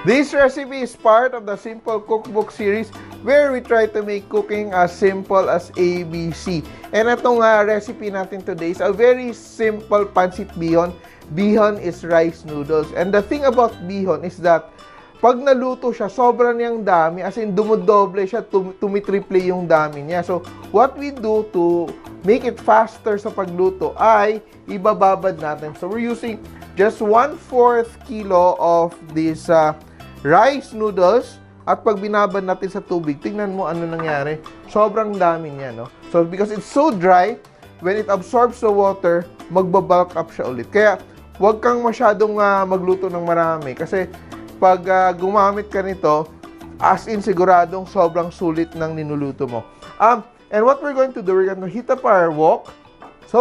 This recipe is part of the Simple Cookbook series where we try to make cooking as simple as ABC. And itong recipe natin today is a very simple pancit bihon. Bihon is rice noodles. And the thing about bihon is that pag naluto siya, sobrang niyang dami. As in, dumudoble siya, tumitriple yung dami niya. So, what we do to make it faster sa pagluto ay ibababad natin. So, we're using just 1/4 kilo of this rice noodles. At pag binabad natin sa tubig, tingnan mo ano nangyari. Sobrang dami niya, no? So, because it's so dry, when it absorbs the water, magbabulk up siya ulit. Kaya, huwag kang masyadong magluto ng marami. Kasi, pag gumamit ka nito, as in siguradong sobrang sulit ng ninuluto mo. And what we're going to do, we're going to heat up our wok.